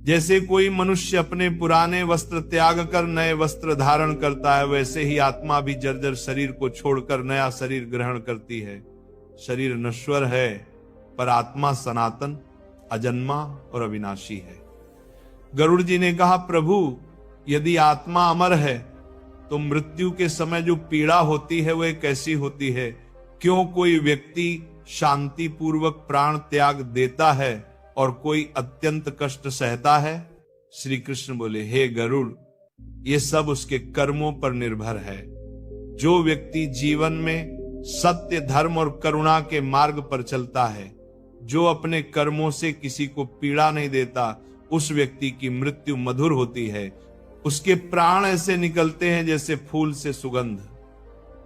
जैसे कोई मनुष्य अपने पुराने वस्त्र त्याग कर नए वस्त्र धारण करता है, वैसे ही आत्मा भी जर्जर शरीर को छोड़कर नया शरीर ग्रहण करती है। शरीर नश्वर है पर आत्मा सनातन, अजन्मा और अविनाशी है। गरुड़ जी ने कहा, प्रभु यदि आत्मा अमर है तो मृत्यु के समय जो पीड़ा होती है वह कैसी होती है? क्यों कोई व्यक्ति शांति पूर्वक प्राण त्याग देता है और कोई अत्यंत कष्ट सहता है? श्री कृष्ण बोले, हे गरुड़, ये सब उसके कर्मों पर निर्भर है। जो व्यक्ति जीवन में सत्य, धर्म और करुणा के मार्ग पर चलता है, जो अपने कर्मों से किसी को पीड़ा नहीं देता, उस व्यक्ति की मृत्यु मधुर होती है। उसके प्राण ऐसे निकलते हैं जैसे फूल से सुगंध।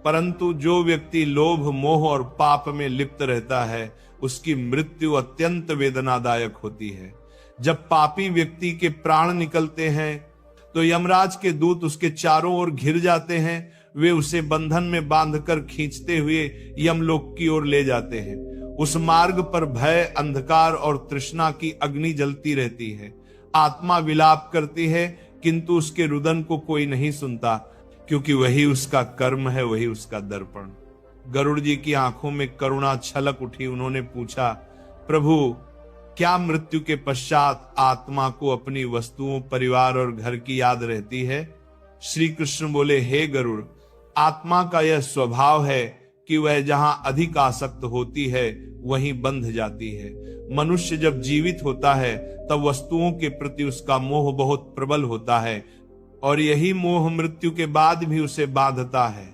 परंतु जो व्यक्ति लोभ, मोह और पाप में लिप्त रहता है, उसकी मृत्यु अत्यंत वेदनादायक होती है। जब पापी व्यक्ति के प्राण निकलते हैं तो यमराज के दूत उसके चारों ओर घिर जाते हैं। वे उसे बंधन में बांधकर खींचते हुए यमलोक की ओर ले जाते हैं। उस मार्ग पर भय, अंधकार और तृष्णा की अग्नि जलती रहती है। आत्मा विलाप करती है, किंतु उसके रुदन को कोई नहीं सुनता, क्योंकि वही उसका कर्म है, वही उसका दर्पण। गरुड़ जी की आंखों में करुणा छलक उठी। उन्होंने पूछा, प्रभु क्या मृत्यु के पश्चात आत्मा को अपनी वस्तुओं, परिवार और घर की याद रहती है? श्री कृष्ण बोले, हे गरुड़, आत्मा का यह स्वभाव है कि वह जहां अधिक आसक्त होती है वहीं बंध जाती है। मनुष्य जब जीवित होता है तब वस्तुओं के प्रति उसका मोह बहुत प्रबल होता है और यही मोह मृत्यु के बाद भी उसे बांधता है।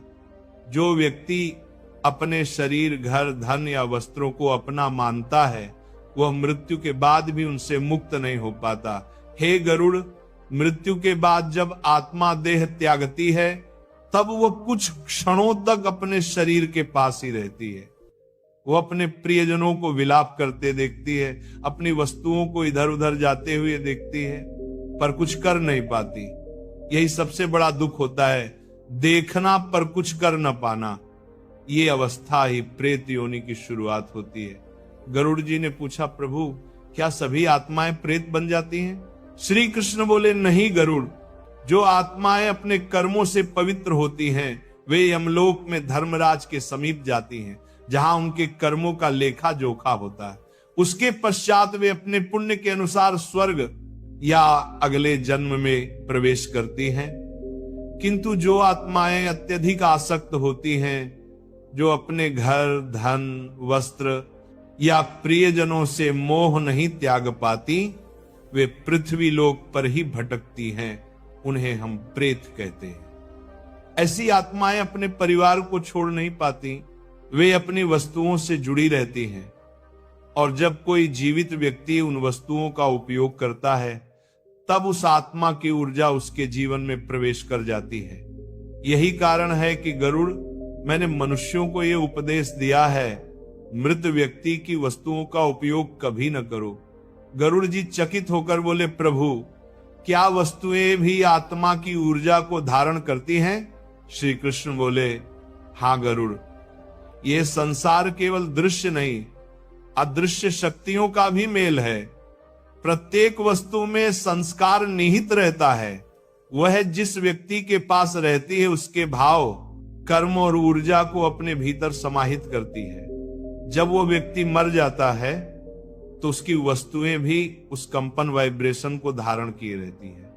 जो व्यक्ति अपने शरीर, घर, धन या वस्त्रों को अपना मानता है, वह मृत्यु के बाद भी उनसे मुक्त नहीं हो पाता। हे गरुड़, मृत्यु के बाद जब आत्मा देह त्यागती है तब वह कुछ क्षणों तक अपने शरीर के पास ही रहती है। वो अपने प्रियजनों को विलाप करते देखती है, अपनी वस्तुओं को इधर उधर जाते हुए देखती है, पर कुछ कर नहीं पाती। यही सबसे बड़ा दुख होता है, देखना पर कुछ कर न पाना। ये अवस्था ही प्रेत योनि की शुरुआत होती है। गरुड़ जी ने पूछा, प्रभु क्या सभी आत्माएं प्रेत बन जाती हैं? श्री कृष्ण बोले, नहीं गरुड़, जो आत्माएं अपने कर्मों से पवित्र होती हैं वे यमलोक में धर्मराज के समीप जाती हैं, जहां उनके कर्मों का लेखा जोखा होता है। उसके पश्चात वे अपने पुण्य के अनुसार स्वर्ग या अगले जन्म में प्रवेश करती हैं। किंतु जो आत्माएं अत्यधिक आसक्त होती हैं, जो अपने घर, धन, वस्त्र या प्रियजनों से मोह नहीं त्याग पाती, वे पृथ्वी लोक पर ही भटकती हैं। उन्हें हम प्रेत कहते हैं। ऐसी आत्माएं अपने परिवार को छोड़ नहीं पाती, वे अपनी वस्तुओं से जुड़ी रहती हैं और जब कोई जीवित व्यक्ति उन वस्तुओं का उपयोग करता है तब उस आत्मा की ऊर्जा उसके जीवन में प्रवेश कर जाती है। यही कारण है कि गरुड़, मैंने मनुष्यों को यह उपदेश दिया है, मृत व्यक्ति की वस्तुओं का उपयोग कभी न करो। गरुड़ जी चकित होकर बोले, प्रभु क्या वस्तुएं भी आत्मा की ऊर्जा को धारण करती हैं? श्री कृष्ण बोले, हाँ गरुड़, ये संसार केवल दृश्य नहीं, अदृश्य शक्तियों का भी मेल है। प्रत्येक वस्तु में संस्कार निहित रहता है। वह जिस व्यक्ति के पास रहती है उसके भाव, कर्म और ऊर्जा को अपने भीतर समाहित करती है। जब वो व्यक्ति मर जाता है तो उसकी वस्तुएं भी उस कंपन, वाइब्रेशन को धारण किए रहती है।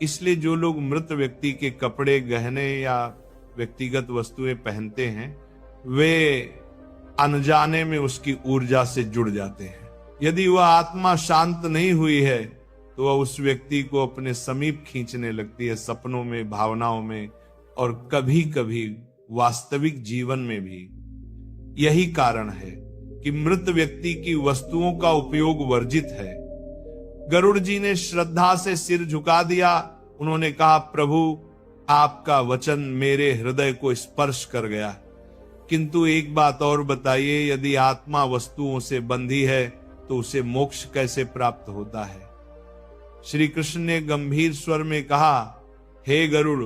इसलिए जो लोग मृत व्यक्ति के कपड़े, गहने या व्यक्तिगत वस्तुएं पहनते हैं, वे अनजाने में उसकी ऊर्जा से जुड़ जाते हैं। यदि वह आत्मा शांत नहीं हुई है तो वह उस व्यक्ति को अपने समीप खींचने लगती है, सपनों में, भावनाओं में और कभी कभी वास्तविक जीवन में भी। यही कारण है कि मृत व्यक्ति की वस्तुओं का उपयोग वर्जित है। गरुड़ जी ने श्रद्धा से सिर झुका दिया। उन्होंने कहा, प्रभु आपका वचन मेरे हृदय को स्पर्श कर गया, किंतु एक बात और बताइए, यदि आत्मा वस्तुओं से बंधी है तो उसे मोक्ष कैसे प्राप्त होता है? श्री कृष्ण ने गंभीर स्वर में कहा, हे गरुड़,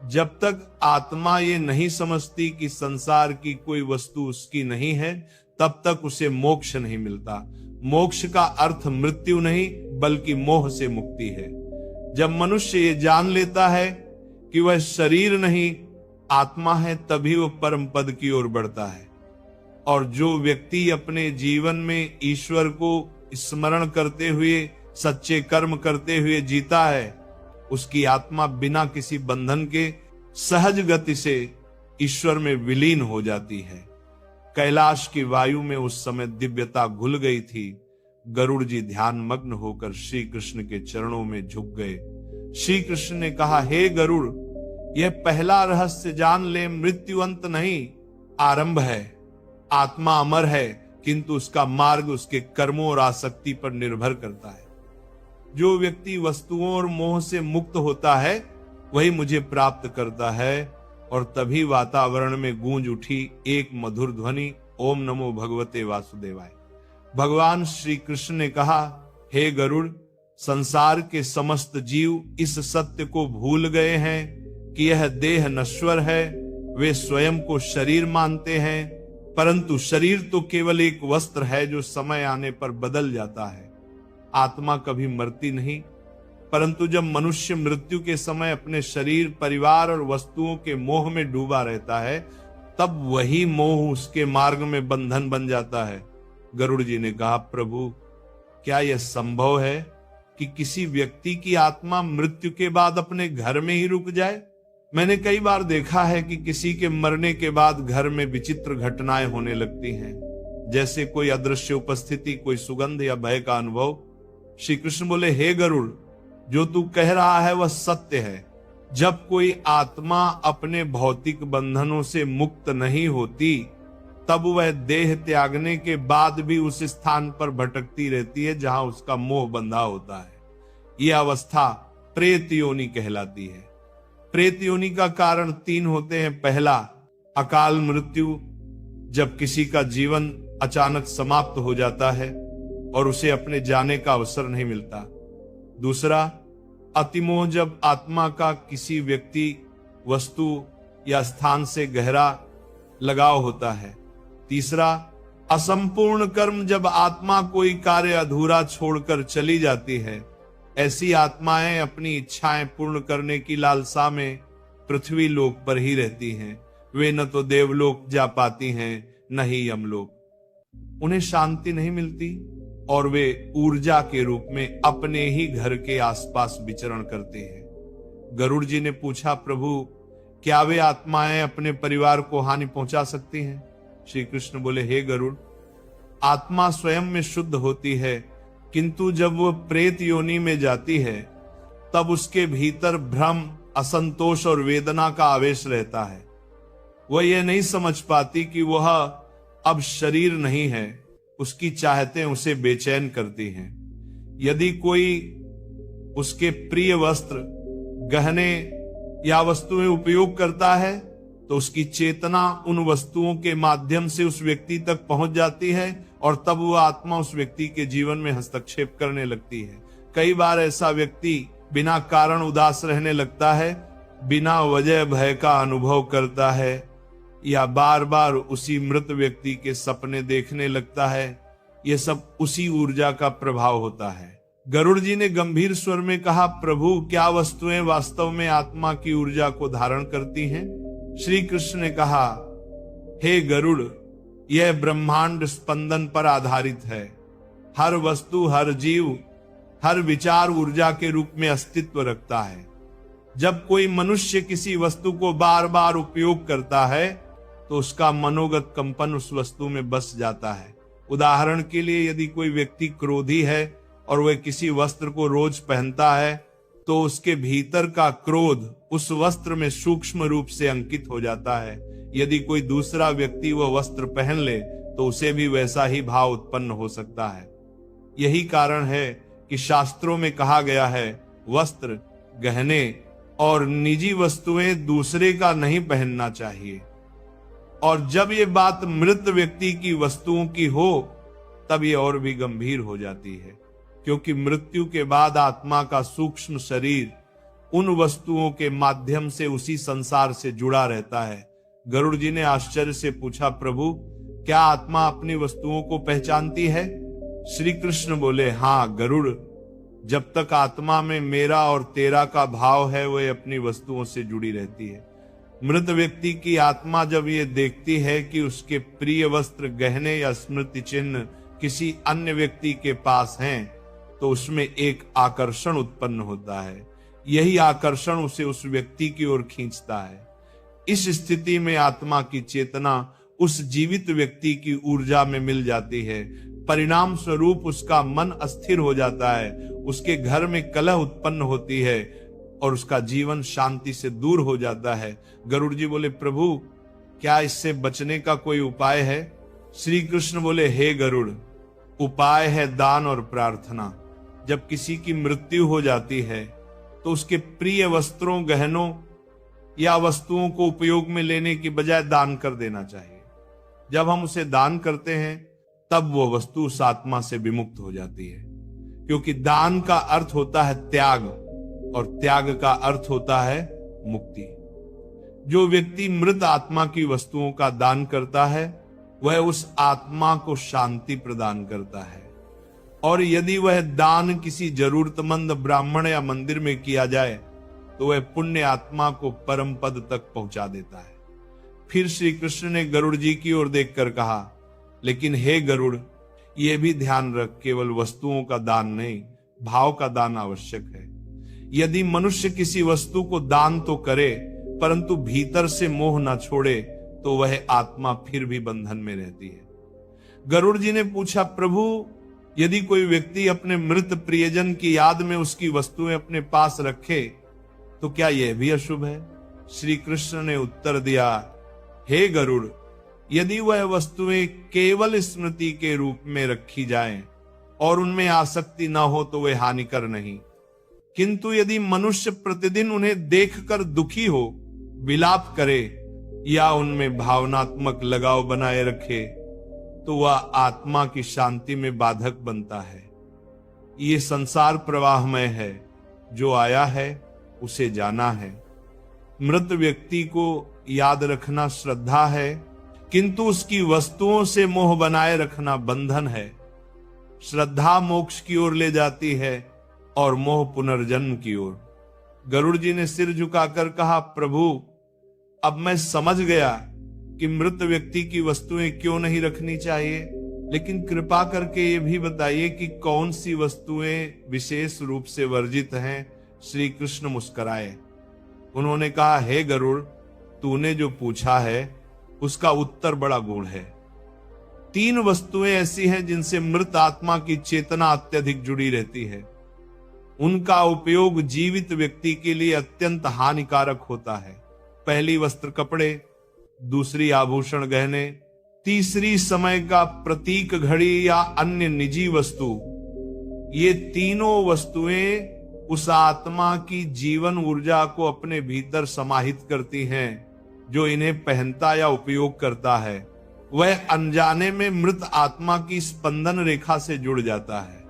जब तक आत्मा ये नहीं समझती कि संसार की कोई वस्तु उसकी नहीं है, तब तक उसे मोक्ष नहीं मिलता। मोक्ष का अर्थ मृत्यु नहीं बल्कि मोह से मुक्ति है। जब मनुष्य ये जान लेता है कि वह शरीर नहीं आत्मा है, तभी वह परम पद की ओर बढ़ता है। और जो व्यक्ति अपने जीवन में ईश्वर को स्मरण करते हुए, सच्चे कर्म करते हुए जीता है, उसकी आत्मा बिना किसी बंधन के सहज गति से ईश्वर में विलीन हो जाती है। कैलाश की वायु में उस समय दिव्यता घुल गई थी। गरुड़ जी ध्यान मग्न होकर श्री कृष्ण के चरणों में झुक गए। श्री कृष्ण ने कहा, हे गरुड़, यह पहला रहस्य जान ले, मृत्यु अंत नहीं आरंभ है। आत्मा अमर है, किंतु उसका मार्ग उसके कर्मों और आसक्ति पर निर्भर करता है। जो व्यक्ति वस्तुओं और मोह से मुक्त होता है वही मुझे प्राप्त करता है। और तभी वातावरण में गूंज उठी एक मधुर ध्वनि, ओम नमो भगवते वासुदेवाय। भगवान श्री कृष्ण ने कहा, हे गरुड़, संसार के समस्त जीव इस सत्य को भूल गए हैं कि यह देह नश्वर है। वे स्वयं को शरीर मानते हैं, परंतु शरीर तो केवल एक वस्त्र है जो समय आने पर बदल जाता है। आत्मा कभी मरती नहीं, परंतु जब मनुष्य मृत्यु के समय अपने शरीर, परिवार और वस्तुओं के मोह में डूबा रहता है, तब वही मोह उसके मार्ग में बंधन बन जाता है। गरुड़ जी ने कहा, प्रभु, क्या यह संभव है कि किसी व्यक्ति की आत्मा मृत्यु के बाद अपने घर में ही रुक जाए? मैंने कई बार देखा है कि किसी के मरने के बाद घर में विचित्र घटनाएं होने लगती हैं, जैसे कोई अदृश्य उपस्थिति, कोई सुगंध या भय का अनुभव। श्री कृष्ण बोले, हे गरुड़, जो तू कह रहा है वह सत्य है। जब कोई आत्मा अपने भौतिक बंधनों से मुक्त नहीं होती, तब वह देह त्यागने के बाद भी उस स्थान पर भटकती रहती है जहां उसका मोह बंधा होता है। यह अवस्था प्रेत योनि कहलाती है। प्रेत योनि का कारण 3 होते हैं। पहला, अकाल मृत्यु, जब किसी का जीवन अचानक समाप्त हो जाता है और उसे अपने जाने का अवसर नहीं मिलता। दूसरा, अतिमोह, जब आत्मा का किसी व्यक्ति, वस्तु या स्थान से गहरा लगाव होता है। तीसरा, असंपूर्ण कर्म, जब आत्मा कोई कार्य अधूरा छोड़कर चली जाती है। ऐसी आत्माएं अपनी इच्छाएं पूर्ण करने की लालसा में पृथ्वी लोक पर ही रहती हैं। वे न तो देवलोक जा पाती हैं, न ही यमलोक। उन्हें शांति नहीं मिलती और वे ऊर्जा के रूप में अपने ही घर के आसपास विचरण करते हैं। गरुड़ जी ने पूछा, प्रभु, क्या वे आत्माएं अपने परिवार को हानि पहुंचा सकती हैं? श्री कृष्ण बोले, हे गरुड़, आत्मा स्वयं में शुद्ध होती है, किंतु जब वह प्रेत योनि में जाती है तब उसके भीतर भ्रम, असंतोष और वेदना का आवेश रहता है। वह यह नहीं समझ पाती कि वह अब शरीर नहीं है। उसकी चाहतें उसे बेचैन करती हैं। यदि कोई उसके प्रिय वस्त्र, गहने या वस्तुएं उपयोग करता है तो उसकी चेतना उन वस्तुओं के माध्यम से उस व्यक्ति तक पहुंच जाती है और तब वह आत्मा उस व्यक्ति के जीवन में हस्तक्षेप करने लगती है। कई बार ऐसा व्यक्ति बिना कारण उदास रहने लगता है, बिना वजह भय का अनुभव करता है या बार बार उसी मृत व्यक्ति के सपने देखने लगता है। यह सब उसी ऊर्जा का प्रभाव होता है। गरुड़ जी ने गंभीर स्वर में कहा, प्रभु, क्या वस्तुएं वास्तव में आत्मा की ऊर्जा को धारण करती हैं? श्री कृष्ण ने कहा, हे गरुड़, यह ब्रह्मांड स्पंदन पर आधारित है। हर वस्तु, हर जीव, हर विचार ऊर्जा के रूप में अस्तित्व रखता है। जब कोई मनुष्य किसी वस्तु को बार बार उपयोग करता है तो उसका मनोगत कंपन उस वस्तु में बस जाता है। उदाहरण के लिए, यदि कोई व्यक्ति क्रोधी है और वह किसी वस्त्र को रोज पहनता है तो उसके भीतर का क्रोध उस वस्त्र में सूक्ष्म रूप से अंकित हो जाता है। यदि कोई दूसरा व्यक्ति वह वस्त्र पहन ले तो उसे भी वैसा ही भाव उत्पन्न हो सकता है। यही कारण है कि शास्त्रों में कहा गया है, वस्त्र, गहने और निजी वस्तुएं दूसरे का नहीं पहनना चाहिए। और जब ये बात मृत व्यक्ति की वस्तुओं की हो तब ये और भी गंभीर हो जाती है, क्योंकि मृत्यु के बाद आत्मा का सूक्ष्म शरीर उन वस्तुओं के माध्यम से उसी संसार से जुड़ा रहता है। गरुड़ जी ने आश्चर्य से पूछा, प्रभु, क्या आत्मा अपनी वस्तुओं को पहचानती है? श्री कृष्ण बोले, हाँ गरुड़, जब तक आत्मा में मेरा और तेरा का भाव है वह अपनी वस्तुओं से जुड़ी रहती है। मृत व्यक्ति की आत्मा जब ये देखती है कि उसके प्रिय वस्त्र, गहने या स्मृति चिन्ह किसी अन्य व्यक्ति के पास हैं, तो उसमें एक आकर्षण उत्पन्न होता है। यही आकर्षण उसे उस व्यक्ति की ओर खींचता है। इस स्थिति में आत्मा की चेतना उस जीवित व्यक्ति की ऊर्जा में मिल जाती है। परिणाम स्वरूप उसका मन अस्थिर हो जाता है, उसके घर में कलह उत्पन्न होती है और उसका जीवन शांति से दूर हो जाता है। गरुड़ जी बोले, प्रभु क्या इससे बचने का कोई उपाय है? श्री कृष्ण बोले, हे गरुड़, उपाय है दान और प्रार्थना। जब किसी की मृत्यु हो जाती है तो उसके प्रिय वस्त्रों, गहनों या वस्तुओं को उपयोग में लेने की बजाय दान कर देना चाहिए। जब हम उसे दान करते हैं तब वो वस्तु उस आत्मा से विमुक्त हो जाती है, क्योंकि दान का अर्थ होता है त्याग और त्याग का अर्थ होता है मुक्ति। जो व्यक्ति मृत आत्मा की वस्तुओं का दान करता है वह उस आत्मा को शांति प्रदान करता है, और यदि वह दान किसी जरूरतमंद ब्राह्मण या मंदिर में किया जाए तो वह पुण्य आत्मा को परम पद तक पहुंचा देता है। फिर श्री कृष्ण ने गरुड़ जी की ओर देखकर कहा, लेकिन हे गरुड़, यह भी ध्यान रख, केवल वस्तुओं का दान नहीं, भाव का दान आवश्यक है। यदि मनुष्य किसी वस्तु को दान तो करे परंतु भीतर से मोह न छोड़े तो वह आत्मा फिर भी बंधन में रहती है। गरुड़ जी ने पूछा, प्रभु यदि कोई व्यक्ति अपने मृत प्रियजन की याद में उसकी वस्तुएं अपने पास रखे तो क्या यह भी अशुभ है? श्री कृष्ण ने उत्तर दिया, हे गरुड़, यदि वह वस्तुएं केवल स्मृति के रूप में रखी जाएं और उनमें आसक्ति न हो तो वे हानिकर नहीं, किंतु यदि मनुष्य प्रतिदिन उन्हें देखकर दुखी हो, विलाप करे या उनमें भावनात्मक लगाव बनाए रखे तो वह आत्मा की शांति में बाधक बनता है। ये संसार प्रवाहमय है, जो आया है उसे जाना है। मृत व्यक्ति को याद रखना श्रद्धा है, किंतु उसकी वस्तुओं से मोह बनाए रखना बंधन है। श्रद्धा मोक्ष की ओर ले जाती है और मोह पुनर्जन्म की ओर। गरुड़ जी ने सिर झुकाकर कहा, प्रभु अब मैं समझ गया कि मृत व्यक्ति की वस्तुएं क्यों नहीं रखनी चाहिए, लेकिन कृपा करके ये भी बताइए कि कौन सी वस्तुएं विशेष रूप से वर्जित हैं। श्री कृष्ण मुस्कुराए। उन्होंने कहा, हे गरुड़, तूने जो पूछा है उसका उत्तर बड़ा गूढ़ है। 3 वस्तुएं ऐसी हैं जिनसे मृत आत्मा की चेतना अत्यधिक जुड़ी रहती है। उनका उपयोग जीवित व्यक्ति के लिए अत्यंत हानिकारक होता है। पहली वस्त्र कपड़े, दूसरी आभूषण गहने, तीसरी समय का प्रतीक घड़ी या अन्य निजी वस्तु। ये तीनों वस्तुएं उस आत्मा की जीवन ऊर्जा को अपने भीतर समाहित करती हैं। जो इन्हें पहनता या उपयोग करता है वह अनजाने में मृत आत्मा की स्पंदन रेखा से जुड़ जाता है।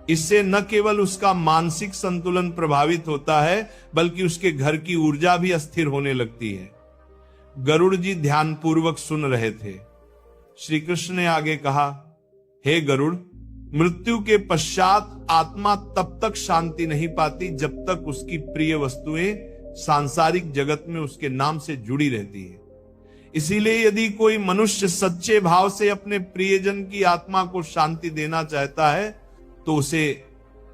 इससे न केवल उसका मानसिक संतुलन प्रभावित होता है बल्कि उसके घर की ऊर्जा भी अस्थिर होने लगती है। गरुड़ जी ध्यानपूर्वक सुन रहे थे। श्री कृष्ण ने आगे कहा, हे गरुड़, मृत्यु के पश्चात आत्मा तब तक शांति नहीं पाती जब तक उसकी प्रिय वस्तुएं सांसारिक जगत में उसके नाम से जुड़ी रहती है। इसीलिए यदि कोई मनुष्य सच्चे भाव से अपने प्रियजन की आत्मा को शांति देना चाहता है तो उसे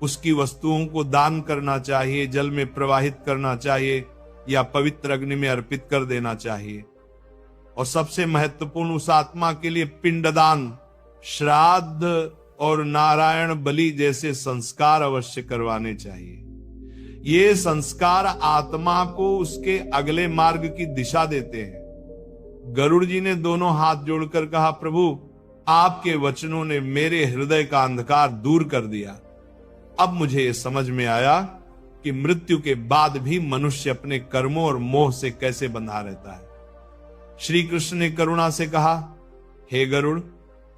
उसकी वस्तुओं को दान करना चाहिए, जल में प्रवाहित करना चाहिए या पवित्र अग्नि में अर्पित कर देना चाहिए। और सबसे महत्वपूर्ण, उस आत्मा के लिए पिंडदान, श्राद्ध और नारायण बलि जैसे संस्कार अवश्य करवाने चाहिए। ये संस्कार आत्मा को उसके अगले मार्ग की दिशा देते हैं। गरुड़ जी ने दोनों हाथ जोड़कर कहा, प्रभु आपके वचनों ने मेरे हृदय का अंधकार दूर कर दिया। अब मुझे ये समझ में आया कि मृत्यु के बाद भी मनुष्य अपने कर्मों और मोह से कैसे बंधा रहता है। श्री कृष्ण ने करुणा से कहा, हे गरुड़,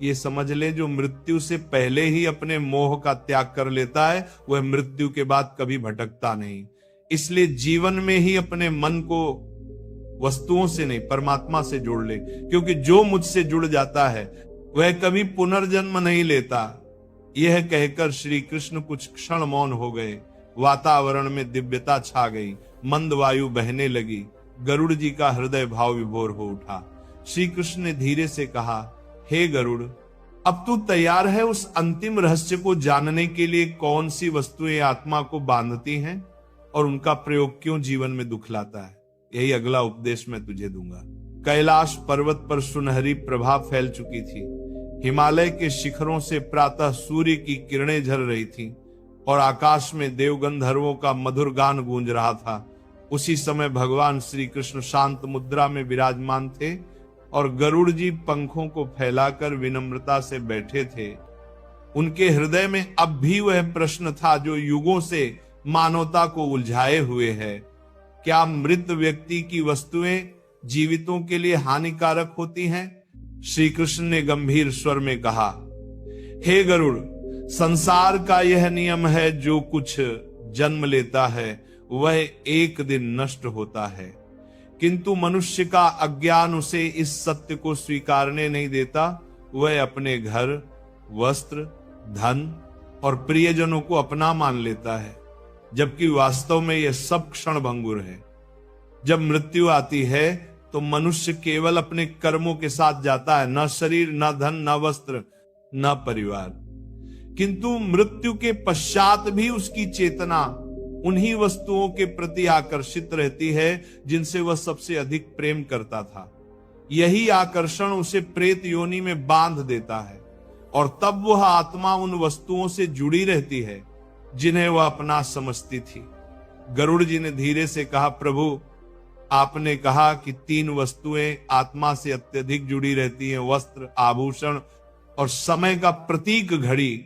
ये समझ ले, जो मृत्यु से पहले ही अपने मोह का त्याग कर लेता है वह मृत्यु के बाद कभी भटकता नहीं। इसलिए जीवन में ही अपने मन को वस्तुओं से नहीं परमात्मा से जोड़ ले, क्योंकि जो मुझसे जुड़ जाता है वह कभी पुनर्जन्म नहीं लेता। यह कहकर श्री कृष्ण कुछ क्षण मौन हो गए। वातावरण में दिव्यता छा गई, मंद वायु बहने लगी। गरुड़ जी का हृदय भाव विभोर हो उठा। श्री कृष्ण ने धीरे से कहा, हे गरुड़, अब तू तैयार है उस अंतिम रहस्य को जानने के लिए कौन सी वस्तुएं आत्मा को बांधती हैं और उनका प्रयोग क्यों जीवन में दुख लाता है? यही अगला उपदेश मैं तुझे दूंगा। कैलाश पर्वत पर सुनहरी प्रभा फैल चुकी थी। हिमालय के शिखरों से प्रातः सूर्य की किरणें झल रही थीं और आकाश में देवगंधर्वों का मधुर गान गूंज रहा था। उसी समय भगवान श्री कृष्ण शांत मुद्रा में विराजमान थे और गरुड़ जी पंखों को फैलाकर विनम्रता से बैठे थे। उनके हृदय में अब भी वह प्रश्न था जो युगों से मानवता को उलझाए हुए है। क्या मृत व्यक्ति की वस्तुएं जीवितों के लिए हानिकारक होती हैं? श्री कृष्ण ने गंभीर स्वर में कहा, हे गरुड़, संसार का यह नियम है, जो कुछ जन्म लेता है वह एक दिन नष्ट होता है, किंतु मनुष्य का अज्ञान उसे इस सत्य को स्वीकारने नहीं देता। वह अपने घर, वस्त्र, धन और प्रियजनों को अपना मान लेता है, जबकि वास्तव में यह सब क्षण भंगुर है। जब मृत्यु आती है तो मनुष्य केवल अपने कर्मों के साथ जाता है, न शरीर, न धन, न वस्त्र, न परिवार। किंतु मृत्यु के पश्चात भी उसकी चेतना उन्हीं वस्तुओं के प्रति आकर्षित रहती है जिनसे वह सबसे अधिक प्रेम करता था। यही आकर्षण उसे प्रेत योनि में बांध देता है और तब वह आत्मा उन वस्तुओं से जुड़ी रहती है जिन्हें वह अपना समझती थी। गरुड़ जी ने धीरे से कहा, प्रभु, आपने कहा कि 3 वस्तुएं आत्मा से अत्यधिक जुड़ी रहती हैं, वस्त्र, आभूषण और समय का प्रतीक घड़ी।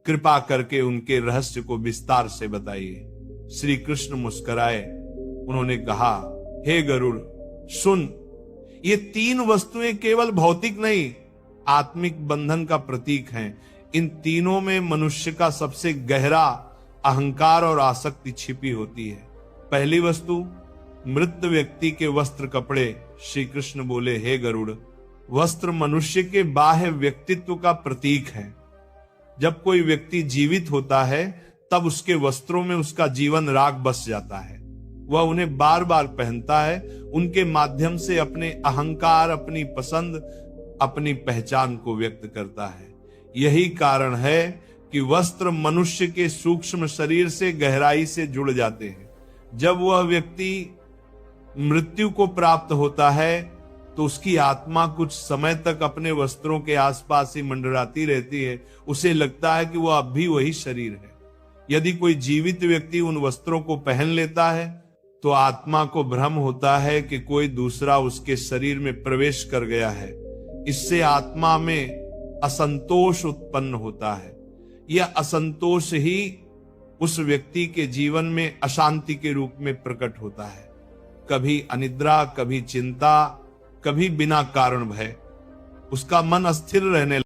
कृपा करके उनके रहस्य को विस्तार से बताइए। श्री कृष्ण मुस्कुराए। उन्होंने कहा, हे गरुड़, सुन, ये 3 वस्तुएं केवल भौतिक नहीं, आत्मिक बंधन का प्रतीक हैं। इन तीनों में मनुष्य का सबसे गहरा अहंकार और आसक्ति छिपी होती है। पहली वस्तु, मृत व्यक्ति के वस्त्र, कपड़े। श्री कृष्ण बोले, हे गरुड़, वस्त्र मनुष्य के बाह्य व्यक्तित्व का प्रतीक है। जब कोई व्यक्ति जीवित होता है तब उसके वस्त्रों में उसका जीवन राग बस जाता है। वह उन्हें बार बार पहनता है, उनके माध्यम से अपने अहंकार, अपनी पसंद, अपनी पहचान को व्यक्त करता है। यही कारण है कि वस्त्र मनुष्य के सूक्ष्म शरीर से गहराई से जुड़ जाते हैं। जब वह व्यक्ति मृत्यु को प्राप्त होता है तो उसकी आत्मा कुछ समय तक अपने वस्त्रों के आसपास ही मंडराती रहती है। उसे लगता है कि वह अब भी वही शरीर है। यदि कोई जीवित व्यक्ति उन वस्त्रों को पहन लेता है तो आत्मा को भ्रम होता है कि कोई दूसरा उसके शरीर में प्रवेश कर गया है। इससे आत्मा में असंतोष उत्पन्न होता है। यह असंतोष ही उस व्यक्ति के जीवन में अशांति के रूप में प्रकट होता है। कभी अनिद्रा, कभी चिंता, कभी बिना कारण भय। उसका मन अस्थिर रहने